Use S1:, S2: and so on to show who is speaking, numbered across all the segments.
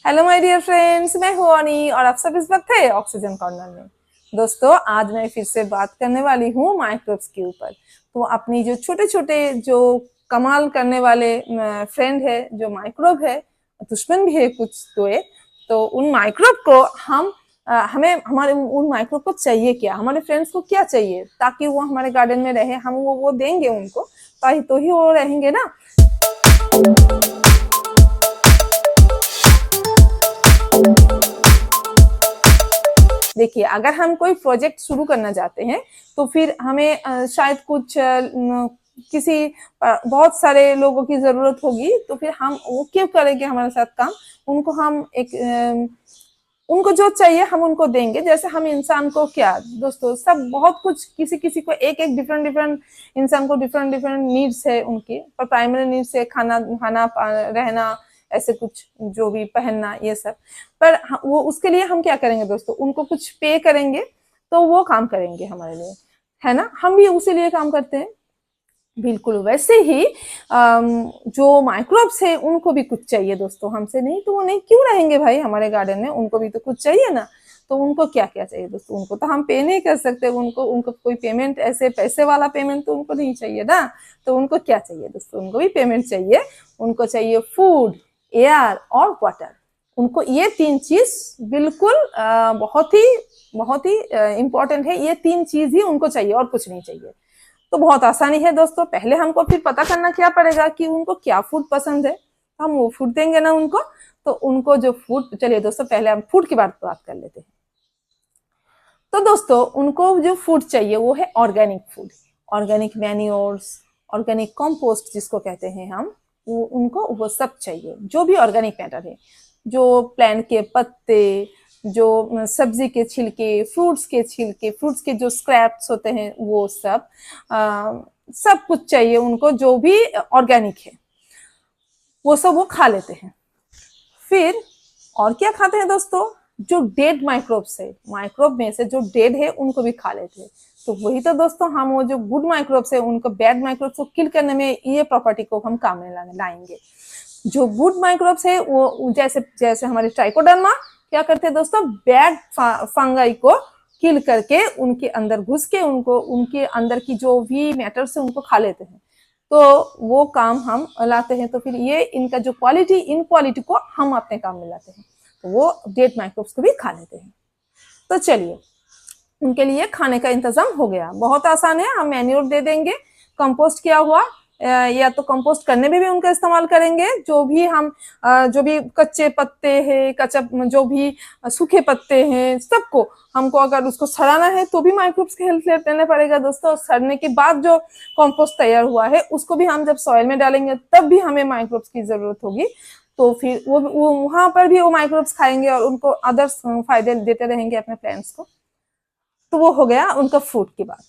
S1: Hello my dear friends, मैं हूं अनी और आप सब इस वक्त है ऑक्सीजन कॉर्नर में। दोस्तों, आज मैं फिर से बात करने वाली हूं माइक्रोब्स के ऊपर। तो अपनी जो छोटे छोटे जो कमाल करने वाले फ्रेंड है, जो माइक्रोब है, दुश्मन भी है कुछ तो है। तो उन माइक्रोब को हमें हमारे उन माइक्रोब को चाहिए क्या, हमारे फ्रेंड्स को क्या चाहिए ताकि वो हमारे गार्डन में रहे। हम वो देंगे उनको, तो ही वो रहेंगे ना। देखिए, अगर हम कोई प्रोजेक्ट शुरू करना चाहते हैं तो फिर हमें शायद कुछ किसी बहुत सारे लोगों की जरूरत होगी। तो फिर हम वो क्यों करेंगे हमारे साथ काम। उनको हम उनको जो चाहिए हम उनको देंगे। जैसे हम इंसान को क्या दोस्तों, सब बहुत कुछ, किसी किसी को एक एक डिफरेंट डिफरेंट इंसान को डिफरेंट डिफरेंट नीड्स है उनके। पर प्राइमरी नीड्स है खाना खाना रहना, ऐसे कुछ जो भी पहनना, ये सब। पर वो उसके लिए हम क्या करेंगे दोस्तों, उनको कुछ पे करेंगे तो वो काम करेंगे हमारे लिए, है ना। हम भी उसी लिए काम करते हैं। बिल्कुल वैसे ही जो माइक्रोब्स है उनको भी कुछ चाहिए दोस्तों हमसे, नहीं तो वो नहीं क्यों रहेंगे भाई हमारे गार्डन में। उनको भी तो कुछ चाहिए ना। तो उनको क्या क्या चाहिए दोस्तों, उनको तो हम पे नहीं कर सकते। उनको उनको कोई पेमेंट, ऐसे पैसे वाला पेमेंट तो उनको नहीं चाहिए ना। तो उनको क्या चाहिए दोस्तों, उनको भी पेमेंट चाहिए। उनको चाहिए फूड, एयर और वाटर। उनको ये तीन चीज बिल्कुल बहुत ही इंपॉर्टेंट है। ये तीन चीज ही उनको चाहिए और कुछ नहीं चाहिए। तो बहुत आसानी है दोस्तों। पहले हमको फिर पता करना क्या पड़ेगा कि उनको क्या फूड पसंद है। हम वो फूड देंगे ना उनको। तो उनको जो फूड, चलिए दोस्तों पहले हम फूड की बात कर लेते हैं। तो दोस्तों, उनको जो फूड चाहिए वो है organic food, organic manures, organic compost जिसको कहते हैं हम। उनको वो सब चाहिए, जो भी ऑर्गेनिक मैटर है। जो प्लांट के पत्ते, जो सब्जी के छिलके, फ्रूट्स के जो स्क्रैप्स होते हैं, वो सब सब कुछ चाहिए उनको, जो भी ऑर्गेनिक है वो सब वो खा लेते हैं। फिर और क्या खाते हैं दोस्तों, जो डेड माइक्रोब्स है, माइक्रोब में से जो डेड है उनको भी खा लेते हैं। तो वही तो दोस्तों, हम वो जो गुड माइक्रोब्स है उनको, बैड माइक्रोब्स को किल करने में ये प्रॉपर्टी को हम काम में लाएंगे। जो गुड माइक्रोब्स है वो जैसे जैसे हमारे ट्राइकोडर्मा क्या करते हैं दोस्तों, बैड फंगाई को किल करके उनके अंदर घुस के उनको, उनके अंदर की जो भी मैटर्स है उनको खा लेते हैं। तो वो काम हम लाते हैं। तो फिर ये इनका जो क्वालिटी, इन क्वालिटी को हम अपने काम में लाते हैं। तो वो डेड माइक्रोब्स को भी खा लेते हैं। तो चलिए, उनके लिए खाने का इंतजाम हो गया। बहुत आसान है, हम मैन्योर दे देंगे, कंपोस्ट किया हुआ, या तो कंपोस्ट करने में भी उनका इस्तेमाल करेंगे। जो भी कच्चे पत्ते हैं, कच्चा जो भी सूखे पत्ते हैं, सबको हमको अगर उसको सड़ाना है तो भी माइक्रोब्स की हेल्प लेना पड़ेगा दोस्तों। सड़ने के बाद जो कंपोस्ट तैयार हुआ है उसको भी हम जब सॉइल में डालेंगे तब भी हमें माइक्रोब्स की जरूरत होगी। तो फिर वो वहां पर भी वो माइक्रोब्स खाएंगे और उनको अदर्स फायदे देते रहेंगे अपने प्लांट्स को। तो वो हो गया उनका फूड की बात।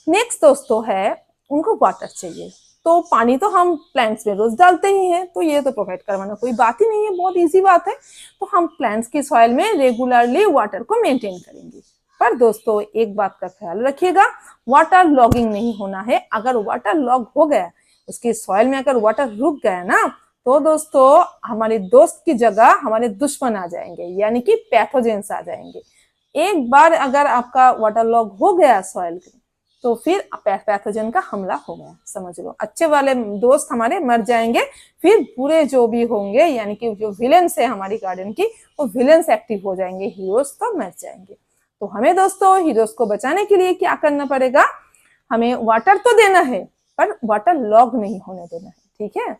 S1: नेक्स्ट दोस्तों है, उनको वाटर चाहिए। तो पानी तो हम प्लांट्स में रोज डालते ही हैं, तो ये तो प्रोवाइड करवाना कोई बात ही नहीं है, बहुत इजी बात है। तो हम प्लांट्स की सॉइल में रेगुलरली वाटर को मेंटेन करेंगे। पर दोस्तों, एक बात का ख्याल रखिएगा, वाटर लॉगिंग नहीं होना है। अगर वाटर लॉग हो गया, उसकी सॉइल में अगर वाटर रुक गया ना, तो दोस्तों हमारे दोस्त की जगह हमारे दुश्मन आ जाएंगे, यानी कि पैथोजेंस आ जाएंगे। एक बार अगर आपका वाटर लॉग हो गया सॉइल के, तो फिर पैथोजन का हमला हो गया, समझ लो। अच्छे वाले दोस्त हमारे मर जाएंगे, फिर बुरे जो भी होंगे, यानी कि जो विलेंस है हमारी गार्डन की, वो विलेंस एक्टिव हो जाएंगे, हीरोज तो मर जाएंगे। तो हमें दोस्तों हीरोज को बचाने के लिए क्या करना पड़ेगा, हमें वाटर तो देना है पर वाटर लॉग नहीं होने देना है, ठीक है।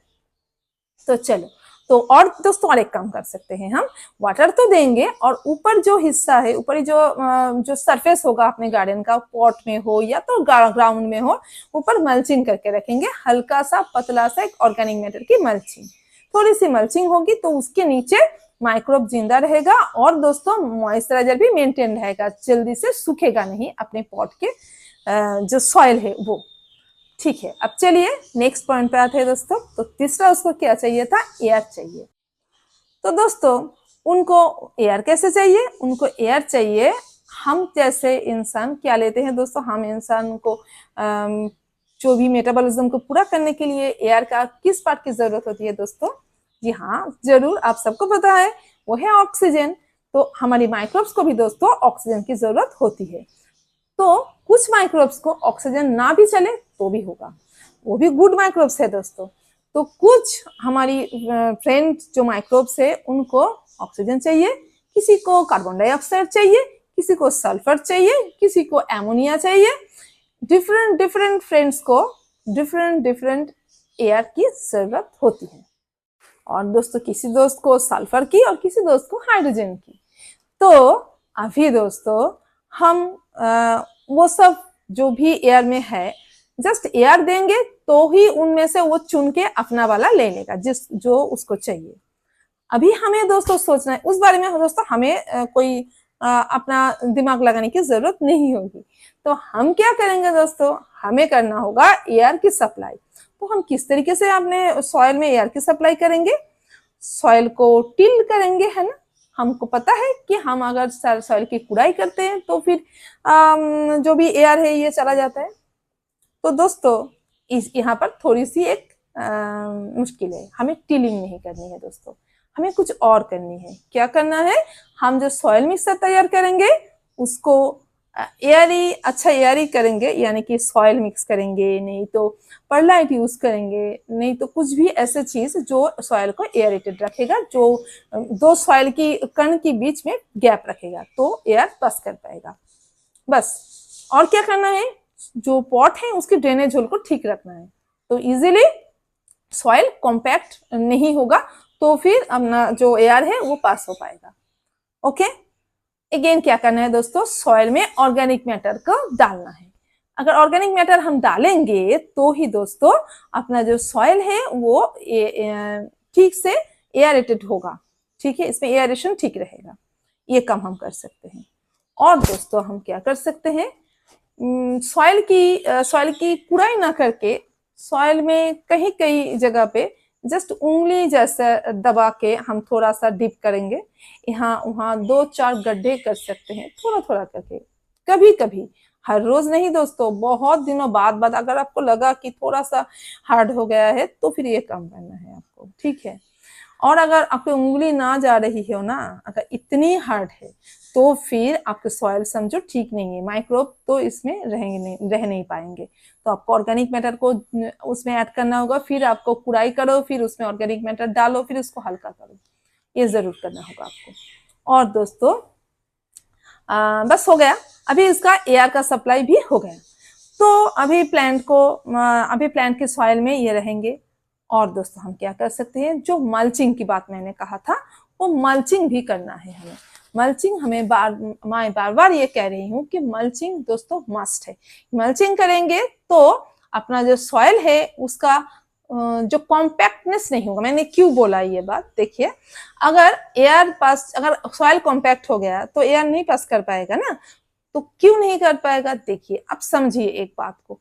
S1: तो चलो, तो और दोस्तों और एक काम कर सकते हैं, हम वाटर तो देंगे और ऊपर जो हिस्सा है, ऊपरी जो सरफेस होगा अपने गार्डन का, पॉट में हो या तो ग्राउंड में हो, ऊपर मल्चिंग करके रखेंगे। हल्का सा पतला सा एक ऑर्गेनिक मैटर की मल्चिंग, थोड़ी सी मल्चिंग होगी, तो उसके नीचे माइक्रोब जिंदा रहेगा और दोस्तों मॉइस्चराइजर भी मेंटेन रहेगा, जल्दी से सूखेगा नहीं अपने पॉट के जो सॉइल है वो। ठीक है, अब चलिए नेक्स्ट पॉइंट पे आते हैं दोस्तों। तो तीसरा उसको क्या चाहिए था, एयर चाहिए। तो दोस्तों, उनको एयर कैसे चाहिए, उनको एयर चाहिए। हम जैसे इंसान क्या लेते हैं दोस्तों, हम इंसान को जो भी मेटाबॉलिज्म को पूरा करने के लिए एयर का किस पार्ट की जरूरत होती है दोस्तों। जी हाँ, जरूर, आप सबको पता है, वो है ऑक्सीजन। तो हमारी माइक्रोब्स को भी दोस्तों ऑक्सीजन की जरूरत होती है। तो कुछ माइक्रोब्स को ऑक्सीजन ना भी चले तो भी होगा, वो भी गुड माइक्रोब्स है दोस्तों। तो कुछ हमारी फ्रेंड जो माइक्रोब्स है उनको ऑक्सीजन चाहिए, किसी को कार्बन डाइऑक्साइड चाहिए, किसी को सल्फर चाहिए, किसी को एमोनिया चाहिए। डिफरेंट डिफरेंट फ्रेंड्स को डिफरेंट डिफरेंट एयर की जरूरत होती है। और दोस्तों किसी दोस्त को सल्फर की और किसी दोस्त को हाइड्रोजन की। तो अभी दोस्तों हम वो सब जो भी एयर में है जस्ट एयर देंगे तो ही उनमें से वो चुन के अपना वाला ले लेगा जो उसको चाहिए। अभी हमें दोस्तों सोचना है उस बारे में दोस्तों, हमें कोई अपना दिमाग लगाने की जरूरत नहीं होगी। तो हम क्या करेंगे दोस्तों, हमें करना होगा एयर की सप्लाई। तो हम किस तरीके से अपने सॉइल में एयर की सप्लाई करेंगे, सॉइल को टिल करेंगे, है ना। हमको पता है कि हम अगर सॉइल की कुड़ाई करते हैं तो फिर जो भी एयर है ये चला जाता है। तो दोस्तों यहाँ पर थोड़ी सी एक मुश्किल है, हमें टिलिंग नहीं करनी है दोस्तों, हमें कुछ और करनी है। क्या करना है, हम जो सॉइल मिक्सर तैयार करेंगे उसको एयरी, अच्छा एयरी करेंगे, यानी कि सॉइल मिक्स करेंगे, नहीं तो परलाइट यूज करेंगे, नहीं तो कुछ भी ऐसे चीज जो सॉइल को एयरेटेड रखेगा, जो दो सॉइल की कण के बीच में गैप रखेगा तो एयर पास कर पाएगा। बस और क्या करना है, जो पॉट है उसके ड्रेनेज होल को ठीक रखना है तो इजीली सॉइल कॉम्पैक्ट नहीं होगा, तो फिर अपना जो एयर है वो पास हो पाएगा। ओके, अगेन क्या करना है दोस्तों, सॉइल में ऑर्गेनिक मैटर को डालना है। अगर ऑर्गेनिक मैटर हम डालेंगे तो ही दोस्तों अपना जो सॉइल है वो ठीक से एयरेटेड होगा, ठीक है, इसमें एयरेशन ठीक रहेगा। ये काम हम कर सकते हैं। और दोस्तों हम क्या कर सकते हैं, सॉइल की कुड़ाई ना करके सॉइल में कहीं कहीं जगह पे जस्ट उंगली जैसा दबा के हम थोड़ा सा डिप करेंगे, यहाँ वहाँ 2-4 गड्ढे कर सकते हैं थोड़ा थोड़ा करके, कभी कभी, हर रोज नहीं दोस्तों। बहुत दिनों बाद अगर आपको लगा कि थोड़ा सा हार्ड हो गया है तो फिर ये काम करना है आपको, ठीक है। और अगर आपकी उंगली ना जा रही हो ना, अगर इतनी हार्ड है तो फिर आपके सॉइल समझो ठीक नहीं है, माइक्रोब तो इसमें रह नहीं पाएंगे। तो आपको ऑर्गेनिक मैटर को उसमें ऐड करना होगा, फिर आपको कुड़ाई करो, फिर उसमें ऑर्गेनिक मैटर डालो, फिर उसको हल्का करो, ये जरूर करना होगा आपको। और दोस्तों बस हो गया, अभी इसका एयर का सप्लाई भी हो गया। तो अभी प्लांट के सॉइल में ये रहेंगे। और दोस्तों हम क्या कर सकते हैं, जो मल्चिंग की बात मैंने कहा था वो मल्चिंग भी करना है हमें। मल्चिंग हमें मैं बार बार ये कह रही हूँ कि मल्चिंग दोस्तों मस्ट है। मल्चिंग करेंगे तो अपना जो सॉइल है उसका जो कॉम्पैक्टनेस नहीं होगा। मैंने क्यों बोला ये बात, देखिए, अगर सॉइल कॉम्पैक्ट हो गया तो एयर नहीं पास कर पाएगा ना। तो क्यों नहीं कर पाएगा, देखिए अब समझिए एक बात को।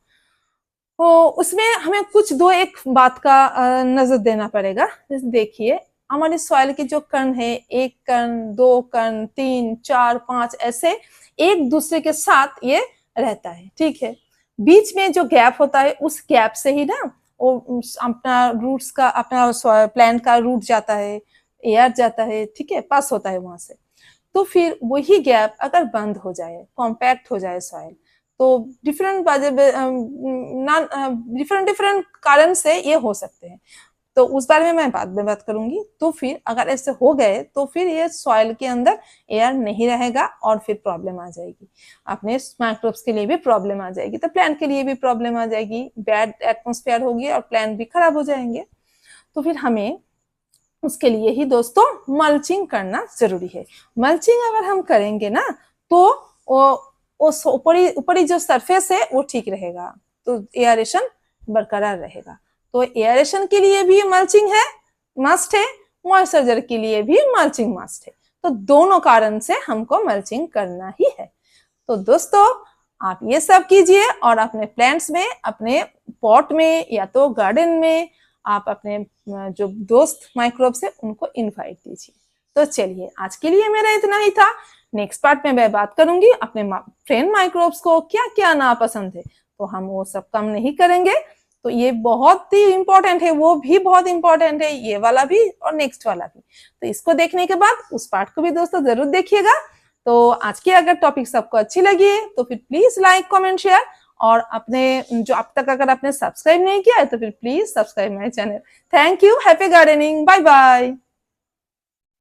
S1: तो उसमें हमें एक बात का नजर देना पड़ेगा। जैसे देखिए हमारे सॉइल की जो कण है, 1 कण, 2 कण, 3, 4, 5 ऐसे एक दूसरे के साथ ये रहता है, ठीक है। बीच में जो गैप होता है उस गैप से ही ना वो अपना प्लांट का रूट जाता है, एयर जाता है, ठीक है, पास होता है वहां से। तो फिर वही गैप अगर बंद हो जाए, कॉम्पैक्ट हो जाए सॉइल, तो डिफरेंट कारण से ये हो सकते हैं। तो उस बारे में मैं बाद में बात करूंगी। तो फिर अगर ऐसे हो गए तो फिर ये सॉइल के अंदर एयर नहीं रहेगा और फिर प्रॉब्लम आ जाएगी, अपने माइक्रोब्स के लिए भी प्रॉब्लम आ जाएगी, तो प्लांट के लिए भी प्रॉब्लम आ जाएगी, बैड एटमॉस्फेयर होगी और प्लांट भी खराब हो जाएंगे। तो फिर हमें उसके लिए ही दोस्तों मल्चिंग करना जरूरी है। मल्चिंग अगर हम करेंगे ना तो ऊपरी जो सरफेस है वो ठीक रहेगा, तो एयरेशन बरकरार रहेगा। तो एयरेशन के लिए भी मल्चिंग है, मस्ट है, मॉइस्चराइजर के लिए भी मल्चिंग मस्ट है। तो दोनों कारण से हमको मल्चिंग करना ही है। तो दोस्तों आप ये सब कीजिए और अपने प्लांट्स में, अपने पॉट में या तो गार्डन में आप अपने जो दोस्त माइक्रोब्स है उनको इनवाइट कीजिए। तो चलिए आज के लिए मेरा इतना ही था। नेक्स्ट पार्ट में मैं बात करूंगी अपने फ्रेंड माइक्रोब्स को क्या क्या नापसंद है, तो हम वो सब कम नहीं करेंगे। तो ये बहुत ही इंपॉर्टेंट है, वो भी बहुत इंपॉर्टेंट है, ये वाला भी और नेक्स्ट वाला भी। तो इसको देखने के बाद उस पार्ट को भी दोस्तों जरूर देखिएगा। तो आज की अगर टॉपिक सबको अच्छी लगी है तो फिर प्लीज लाइक कमेंट शेयर, और अपने जो अब तक अगर आपने सब्सक्राइब नहीं किया है तो फिर please subscribe my channel. Thank you, happy gardening, bye bye.